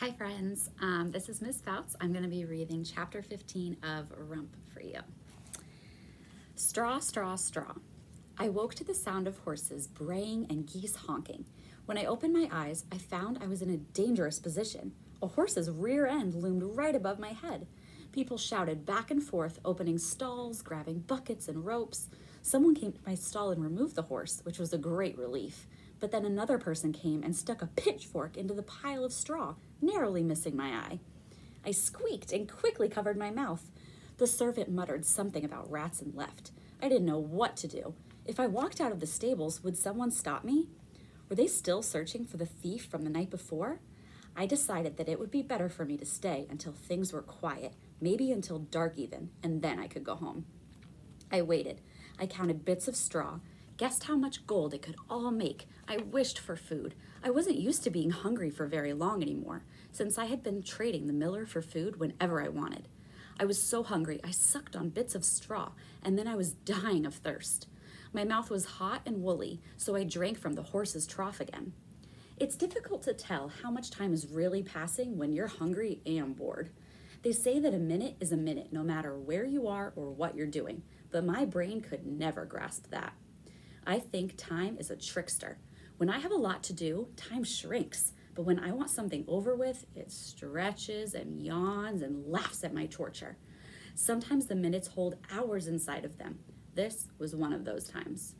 Hi friends, this is Miss Fouts. I'm going to be reading chapter 15 of Rump for you. Straw, straw, straw. I woke to the sound of horses braying and geese honking. When I opened my eyes, I found I was in a dangerous position. A horse's rear end loomed right above my head. People shouted back and forth, opening stalls, grabbing buckets and ropes. Someone came to my stall and removed the horse, which was a great relief. But then another person came and stuck a pitchfork into the pile of straw, narrowly missing my eye. I squeaked and quickly covered my mouth. The servant muttered something about rats and left. I didn't know what to do. If I walked out of the stables, would someone stop me? Were they still searching for the thief from the night before? I decided that it would be better for me to stay until things were quiet, maybe until dark even, and then I could go home. I waited. I counted bits of straw, guessed how much gold it could all make. I wished for food. I wasn't used to being hungry for very long anymore, since I had been trading the miller for food whenever I wanted. I was so hungry, I sucked on bits of straw, and then I was dying of thirst. My mouth was hot and woolly, so I drank from the horse's trough again. It's difficult to tell how much time is really passing when you're hungry and bored. They say that a minute is a minute, no matter where you are or what you're doing, but my brain could never grasp that. I think time is a trickster. When I have a lot to do, time shrinks. But when I want something over with, it stretches and yawns and laughs at my torture. Sometimes the minutes hold hours inside of them. This was one of those times.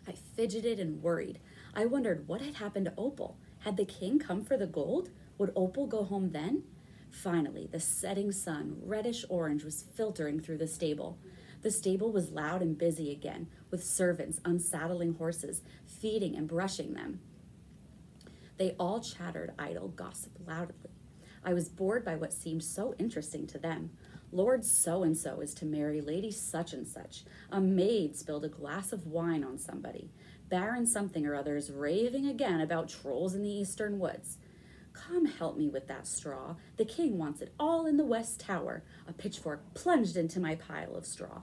I fidgeted and worried. I wondered what had happened to Opal. Had the king come for the gold? Would Opal go home then? Finally, the setting sun, reddish orange, was filtering through the stable. The stable was loud and busy again, with servants unsaddling horses, feeding and brushing them. They all chattered idle gossip loudly. I was bored by what seemed so interesting to them. Lord so-and-so is to marry Lady such-and-such. A maid spilled a glass of wine on somebody. Baron something or other is raving again about trolls in the eastern woods. Come help me with that straw. The king wants it all in the west tower. A pitchfork plunged into my pile of straw.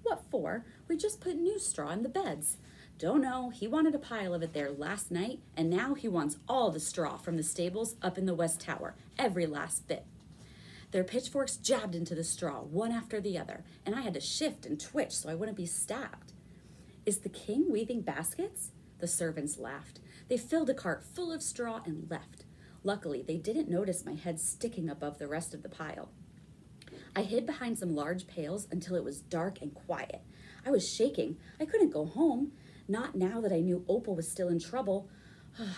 What for? We just put new straw in the beds. Don't know. He wanted a pile of it there last night, and now he wants all the straw from the stables up in the west tower, every last bit. Their pitchforks jabbed into the straw, one after the other, and I had to shift and twitch so I wouldn't be stabbed. Is the king weaving baskets? The servants laughed. They filled a cart full of straw and left. Luckily, they didn't notice my head sticking above the rest of the pile. I hid behind some large pails until it was dark and quiet. I was shaking. I couldn't go home. Not now that I knew Opal was still in trouble.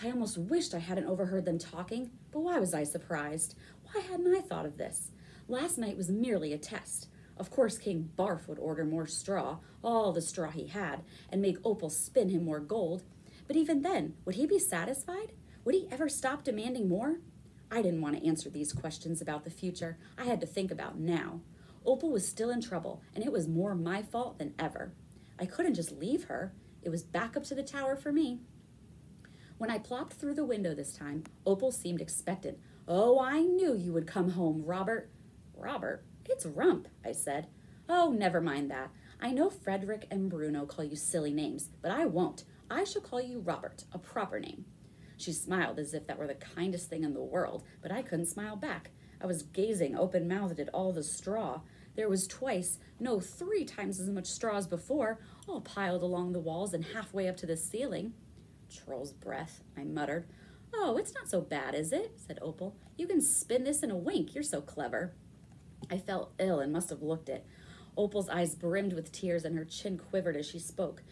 I almost wished I hadn't overheard them talking, but why was I surprised? Why hadn't I thought of this? Last night was merely a test. Of course, King Barf would order more straw, all the straw he had, and make Opal spin him more gold. But even then, would he be satisfied? Would he ever stop demanding more? I didn't want to answer these questions about the future. I had to think about now. Opal was still in trouble, and it was more my fault than ever. I couldn't just leave her. It was back up to the tower for me. When I plopped through the window this time, Opal seemed expectant. Oh, I knew you would come home, Robert. Robert? It's Rump, I said. Oh, never mind that. I know Frederick and Bruno call you silly names, but I won't. I shall call you Robert, a proper name. She smiled as if that were the kindest thing in the world, but I couldn't smile back. I was gazing open-mouthed at all the straw. There was twice, no, 3 times as much straw as before, all piled along the walls and halfway up to the ceiling. Troll's breath, I muttered. Oh, it's not so bad, is it? Said Opal. You can spin this in a wink. You're so clever. I felt ill and must have looked it. Opal's eyes brimmed with tears and her chin quivered as she spoke.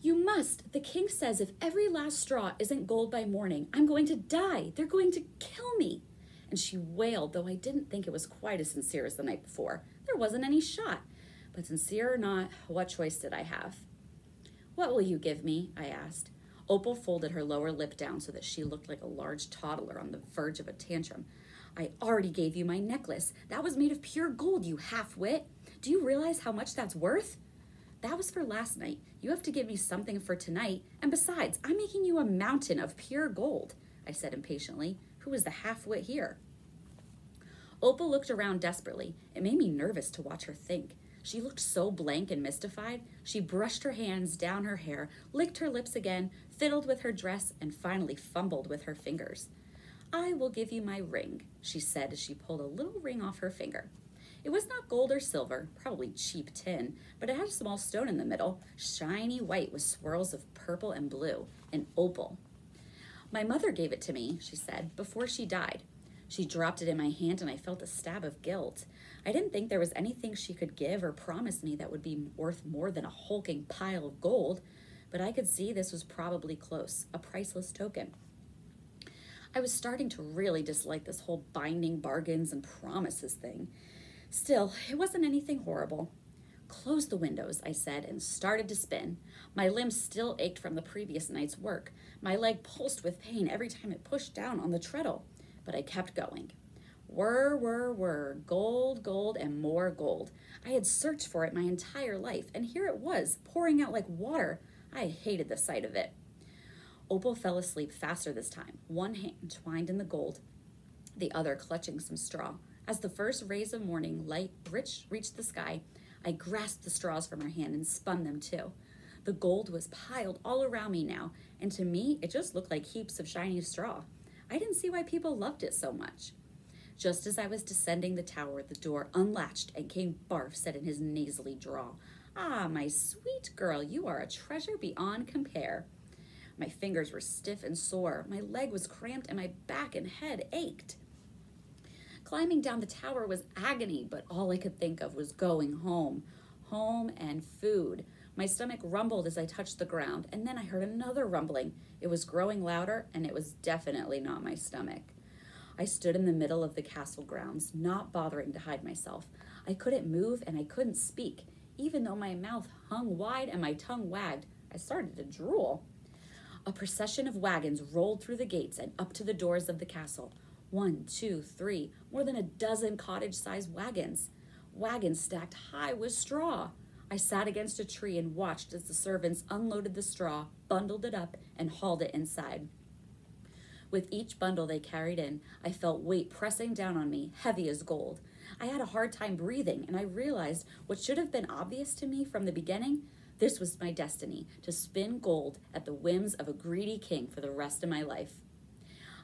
You must. The king says if every last straw isn't gold by morning, I'm going to die. They're going to kill me. And she wailed, though I didn't think it was quite as sincere as the night before. There wasn't any shot. But sincere or not, what choice did I have? What will you give me? I asked. Opal folded her lower lip down so that she looked like a large toddler on the verge of a tantrum. I already gave you my necklace. That was made of pure gold, you half-wit. Do you realize how much that's worth? That was for last night. You have to give me something for tonight. And besides, I'm making you a mountain of pure gold, I said impatiently. Who is the half-wit here? Opal looked around desperately. It made me nervous to watch her think. She looked so blank and mystified. She brushed her hands down her hair, licked her lips again, fiddled with her dress, and finally fumbled with her fingers. I will give you my ring, she said as she pulled a little ring off her finger. It was not gold or silver, probably cheap tin, but it had a small stone in the middle, shiny white with swirls of purple and blue, an opal. My mother gave it to me, she said, before she died. She dropped it in my hand and I felt a stab of guilt. I didn't think there was anything she could give or promise me that would be worth more than a hulking pile of gold, but I could see this was probably close, a priceless token. I was starting to really dislike this whole binding bargains and promises thing. Still, it wasn't anything horrible. Close the windows, I said, and started to spin. My limbs still ached from the previous night's work. My leg pulsed with pain every time it pushed down on the treadle, but I kept going. Whir, gold, gold, and more gold. I had searched for it my entire life, and here it was, pouring out like water. I hated the sight of it. Opal fell asleep faster this time, one hand twined in the gold, the other clutching some straw. As the first rays of morning light reached the sky, I grasped the straws from her hand and spun them too. The gold was piled all around me now, and to me, it just looked like heaps of shiny straw. I didn't see why people loved it so much. Just as I was descending the tower, the door unlatched and King Barf said in his nasally drawl, "Ah, my sweet girl, you are a treasure beyond compare." My fingers were stiff and sore, my leg was cramped, and my back and head ached. Climbing down the tower was agony, but all I could think of was going home. Home and food. My stomach rumbled as I touched the ground, and then I heard another rumbling. It was growing louder, and it was definitely not my stomach. I stood in the middle of the castle grounds, not bothering to hide myself. I couldn't move, and I couldn't speak. Even though my mouth hung wide and my tongue wagged, I started to drool. A procession of wagons rolled through the gates and up to the doors of the castle. 1, 2, 3, more than a dozen cottage-sized wagons. Wagons stacked high with straw. I sat against a tree and watched as the servants unloaded the straw, bundled it up, and hauled it inside. With each bundle they carried in, I felt weight pressing down on me, heavy as gold. I had a hard time breathing, and I realized what should have been obvious to me from the beginning. This was my destiny, to spin gold at the whims of a greedy king for the rest of my life.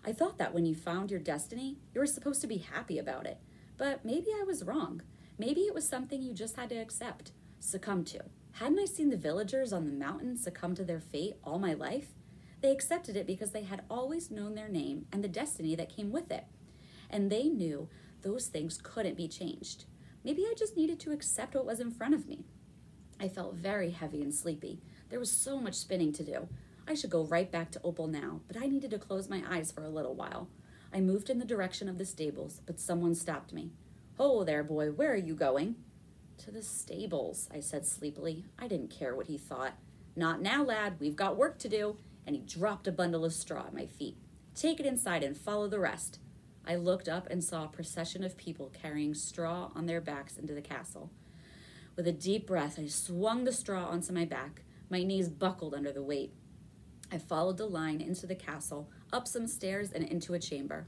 I thought that when you found your destiny, you were supposed to be happy about it. But maybe I was wrong. Maybe it was something you just had to accept, succumb to. Hadn't I seen the villagers on the mountain succumb to their fate all my life? They accepted it because they had always known their name and the destiny that came with it. And they knew those things couldn't be changed. Maybe I just needed to accept what was in front of me. I felt very heavy and sleepy. There was so much spinning to do. I should go right back to Opal now, but I needed to close my eyes for a little while. I moved in the direction of the stables, but someone stopped me. "Ho there, boy, where are you going?" "To the stables," I said sleepily. I didn't care what he thought. "Not now, lad, we've got work to do," and he dropped a bundle of straw at my feet. "Take it inside and follow the rest." I looked up and saw a procession of people carrying straw on their backs into the castle. With a deep breath, I swung the straw onto my back. My knees buckled under the weight. I followed the line into the castle, up some stairs, and into a chamber.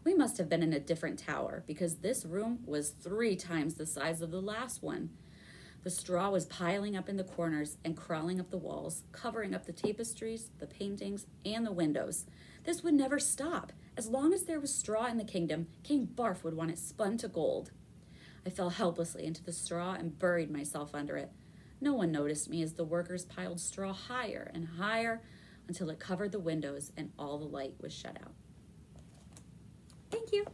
We must have been in a different tower, because this room was 3 times the size of the last one. The straw was piling up in the corners and crawling up the walls, covering up the tapestries, the paintings, and the windows. This would never stop. As long as there was straw in the kingdom, King Barf would want it spun to gold. I fell helplessly into the straw and buried myself under it. No one noticed me as the workers piled straw higher and higher until it covered the windows and all the light was shut out. Thank you.